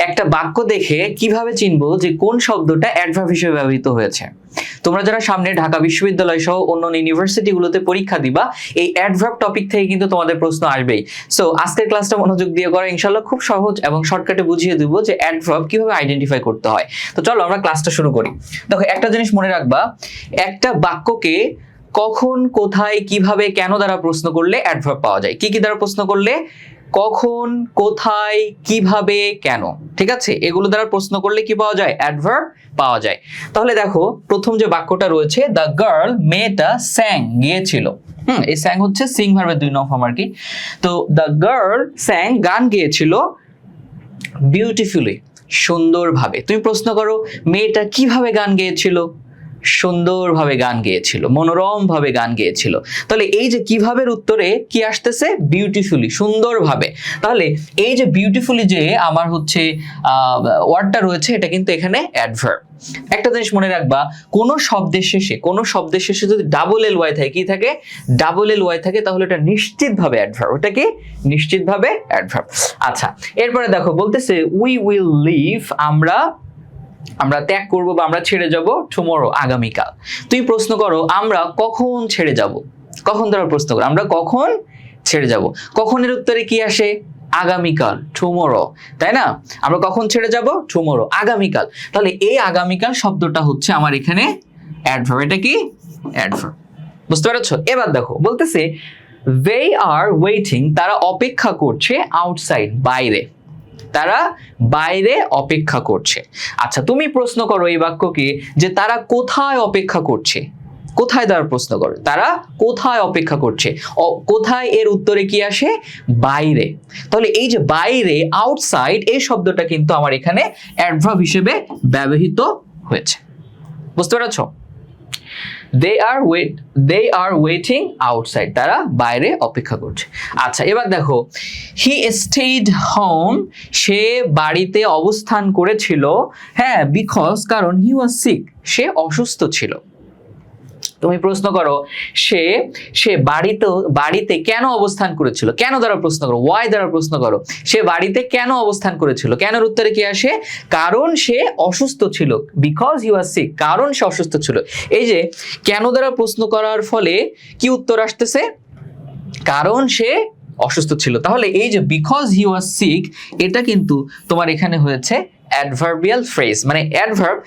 একটা বাক্য দেখে কিভাবে চিনবো যে কোন শব্দটা অ্যাডভার্ব হিসেবে ব্যবহৃত হয়েছে? তোমরা যারা সামনে ঢাকা বিশ্ববিদ্যালয় সহ অন্যান্য ইউনিভার্সিটিগুলোতে পরীক্ষা দিবা, এই অ্যাডভার্ব টপিক থেকে কিন্তু তোমাদের প্রশ্ন আসবেই। সো আজকের ক্লাসটা মনোযোগ দিয়ে করো, ইনশাআল্লাহ খুব সহজ এবং শর্টকাটে বুঝিয়ে দিব যে অ্যাডভার্ব কিভাবে আইডেন্টিফাই করতে হয়। তো চলো আমরা ক্লাসটা শুরু করি। দেখো, একটা জিনিস মনে রাখবা, একটা বাক্যকে কখন, কোথায়, কিভাবে, কেন দ্বারা প্রশ্ন করলে অ্যাডভার্ব পাওয়া যায়। কি কি দ্বারা প্রশ্ন করলে? কখন, কোথায়, কিভাবে, কেন। ঠিক আছে, এগুলো দ্বারা প্রশ্ন করলে কি পাওয়া যায়? অ্যাডভার্ব পাওয়া যায়। তাহলে দেখো, প্রথম যে বাক্যটা রয়েছে, দ্য গার্ল, মেয়েটা, স্যাং, গিয়েছিল। এই স্যাং হচ্ছে সিং ভার্বের 2 নং ফর্ম আর কি। তো দ্য গার্ল স্যাং, গান গেয়েছিল, বিউটিফুলি, সুন্দরভাবে। তুমি প্রশ্ন করো, মেয়েটা কিভাবে গান গেয়েছিল? সুন্দরভাবে গান গেয়েছিল, মনোরমভাবে গান গেয়েছিল। তাহলে এই যে কিভাবের উত্তরে কি আসতেছে? বিউটিফুলি, সুন্দরভাবে। তাহলে এই যে বিউটিফুলি যে আমার হচ্ছে ওয়ার্ডটা রয়েছে, এটা কিন্তু এখানে অ্যাডভার্ব। একটা জিনিস মনে রাখবা, কোন শব্দের শেষে যদি ডাবল এল ওয়াই থাকে, কি থাকে? ডাবল এল ওয়াই থাকে, তাহলে এটা নিশ্চিতভাবে অ্যাডভার্ব। এটা কি? নিশ্চিতভাবে অ্যাডভার্ব। আচ্ছা, এরপরে দেখো বলতেছে উই উইল লিভ, আমরা ত্যাগ করব বা আমরা ছেড়ে যাব, টুমরো, আগামীকাল। তুই প্রশ্ন করো, আমরা কখন ছেড়ে যাব? কখন দ্বারা প্রশ্ন করো, আমরা কখন ছেড়ে যাব। কখনের উত্তরে কি আসে? আগামীকাল, টুমরো, তাই না? আমরা কখন ছেড়ে যাব? টুমরো, আগামীকাল। তাহলে এই আগামীকাল শব্দটা হচ্ছে আমার এখানে অ্যাডভার্ব। এটা কি? অ্যাডভার্ব। বুঝতে পারছো? এবার দেখো বলতেছে দে আর ওয়েটিং, তারা অপেক্ষা করছে, আউটসাইড, বাইরে। তারা বাইরে অপেক্ষা করছে। আচ্ছা, তুমি প্রশ্ন করো এই বাক্যকে যে তারা কোথায় অপেক্ষা করছে। কোথায় দ্বারা প্রশ্ন করো, তারা কোথায় অপেক্ষা করছে। কোথায় এর উত্তরে কি আসে? বাইরে। তাহলে এই যে বাইরে, আউটসাইড, এই শব্দটা কিন্তু আমার এখানে অ্যাডভার্ব হিসেবে ব্যবহৃত হয়েছে। বুঝতে পেরেছো? they are waiting outside, তারা বাইরে অপেক্ষা করছে। আচ্ছা, এবার দেখো he stayed home, সে বাড়িতে অবস্থান করেছিল, হ্যাঁ, because, কারণ he was sick, সে অসুস্থ ছিল। তুমি প্রশ্ন করো সে বাড়িতে কেন অবস্থান করেছিল। কেন দ্বারা প্রশ্ন করো, ওয়াই দ্বারা প্রশ্ন করো। সে বাড়িতে কেন অবস্থান করেছিল? কেনর উত্তরে কি আসে? কারণ সে অসুস্থ ছিল, বিকজ হি ওয়াজ সিক, কারণ সে অসুস্থ ছিল। এই যে কেন দ্বারা প্রশ্ন করার ফলে কি উত্তর আসতেছে? কারণ সে অসুস্থ ছিল। তাহলে এই যে বিকজ হি ওয়াজ সিক, এটা কিন্তু তোমার এখানে হয়েছে অ্যাডভার্বিয়াল ফ্রেজ। মানে অ্যাডভার্ব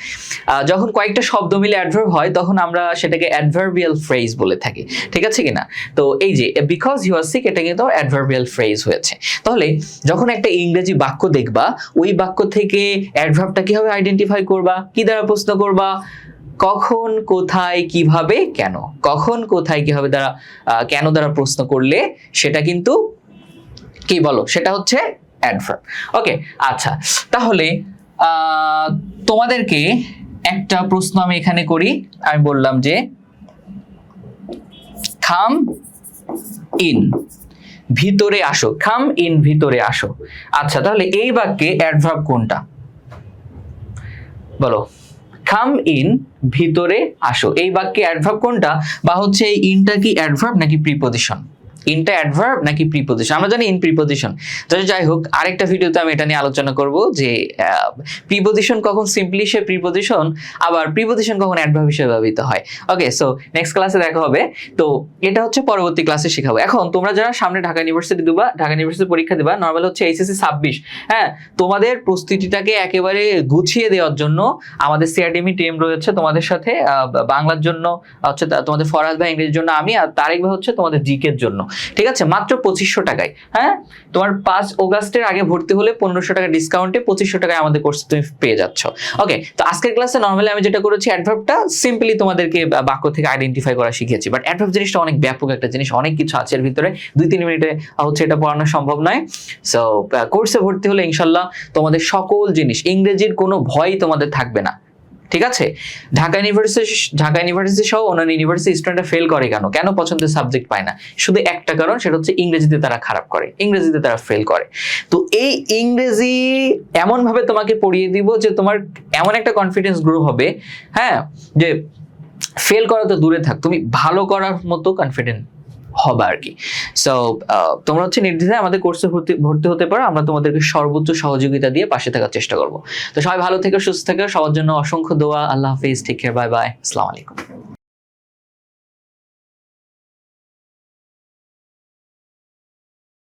যখন কয়েকটা শব্দ মিলে অ্যাডভার্ব হয়, তখন আমরা সেটাকে অ্যাডভার্বিয়াল ফ্রেজ বলে থাকি। ঠিক আছে কিনা? তো এই যে বিকজ হি ওয়াজ সিক, এটা কিন্তু অ্যাডভার্বিয়াল ফ্রেজ হয়েছে। তাহলে যখন একটা ইংরেজি বাক্য দেখবা, ওই বাক্য থেকে অ্যাডভার্বটা কিভাবে আইডেন্টিফাই করবা? কি দ্বারা প্রশ্ন করবা? কখন, কোথায়, কিভাবে, কেন। কখন, কোথায়, কিভাবে দ্বারা, কেন দ্বারা প্রশ্ন করলে সেটা কিন্তু কি বলো? সেটা হচ্ছে অ্যাডভার্ব। ওকে, আচ্ছা, তাহলে তোমাদেরকে একটা প্রশ্ন আমি এখানে করি। আমি বললাম যে কাম ইন, ভিতরে আসো। কাম ইন, ভিতরে আসো। আচ্ছা, তাহলে এই বাক্যে অ্যাডভার্ব কোনটা? বলো। কাম ইন, ভিতরে আসো, এই বাক্যে অ্যাডভার্ব কোনটা? বা হচ্ছে এই ইনটা কি অ্যাডভার্ব নাকি প্রিপজিশন? ইনটা অ্যাডভার্ব নাকি প্রিপজিশন? আমরা জানি ইন প্রিপজিশন। যাই হোক, আরেকটা ভিডিওতে আমি এটা নিয়ে আলোচনা করব যে প্রিপজিশন কখন সিম্পলি সে প্রিপজিশন, আবার প্রিপজিশন কখন অ্যাডভার্ব হিসেবে ব্যবহৃত হয়। ওকে, সো নেক্সট ক্লাসে দেখা হবে। তো এটা হচ্ছে পরবর্তী ক্লাসে শেখাবো। এখন তোমরা যারা সামনে ঢাকা ইউনিভার্সিটি পরীক্ষা দিবা, নরমাল হচ্ছে এইচএসসি 26, হ্যাঁ, তোমাদের প্রস্তুতিটাকে একেবারে গুছিয়ে দেওয়ার জন্য আমাদের সিআরডিএমি টিম রয়েছে তোমাদের সাথে। বাংলার জন্য হচ্ছে তোমাদের ফরাজ ভাই, ইংরেজির জন্য আমি, আর তারেক ভাই হচ্ছে তোমাদের জিকের জন্য। ঠিক আছে, মাত্র 2500 টাকায়। হ্যাঁ, তোমার 5 অগাস্টের আগে ভর্তি হলে 1500 টাকা ডিসকাউন্টে 2500 টাকায় আমাদের কোর্স তুমি পেয়ে যাচ্ছ। ওকে, তো আজকের ক্লাসে নরমালি আমি যেটা করেছি, অ্যাডভার্বটা সিম্পলি তোমাদেরকে বাক্য থেকে আইডেন্টিফাই করা শিখিয়েছি। বাট অ্যাডভার্ব জিনিসটা অনেক ব্যাপক একটা জিনিস, অনেক কিছু আছে এর ভিতরে। 2-3 মিনিটে হচ্ছে এটা পড়ানো সম্ভব নয়। সো কোর্সে ভর্তি হলে ইনশাল্লাহ তোমাদের সকল জিনিস, ইংরেজির কোনো ভয় তোমাদের থাকবে না। ঠিক আছে, ঢাকা ইউনিভার্সিটি সহ অন্যান্য ইউনিভার্সিটি স্টুডেন্টরা ফেল করে কেন পছন্দের সাবজেক্ট পায় না? শুধু একটা কারণ, সেটা হচ্ছে ইংরেজিতে তারা খারাপ করে, ইংরেজিতে তারা ফেল করে। তো এই ইংরেজি এমন ভাবে তোমাকে পড়িয়ে দিব যে তোমার এমন একটা কনফিডেন্স গ্রো হবে, হ্যাঁ, যে ফেল করা তো দূরে থাক, তুমি ভালো করার মতো কনফিডেন্ট হবে আর কি। সো তোমরা হচ্ছে নির্দ্বিধায় আমাদের কোর্সে ভর্তি হতে পারো, আমরা তোমাদেরকে সর্বোচ্চ সহযোগিতা দিয়ে পাশে থাকার চেষ্টা করব। তো সবাই ভালো থেকো, সুস্থ থেকো, সবার জন্য অসংখ্য দোয়া। আল্লাহ হাফিজ, টেক কেয়ার, বাই বাই, আসসালামু আলাইকুম।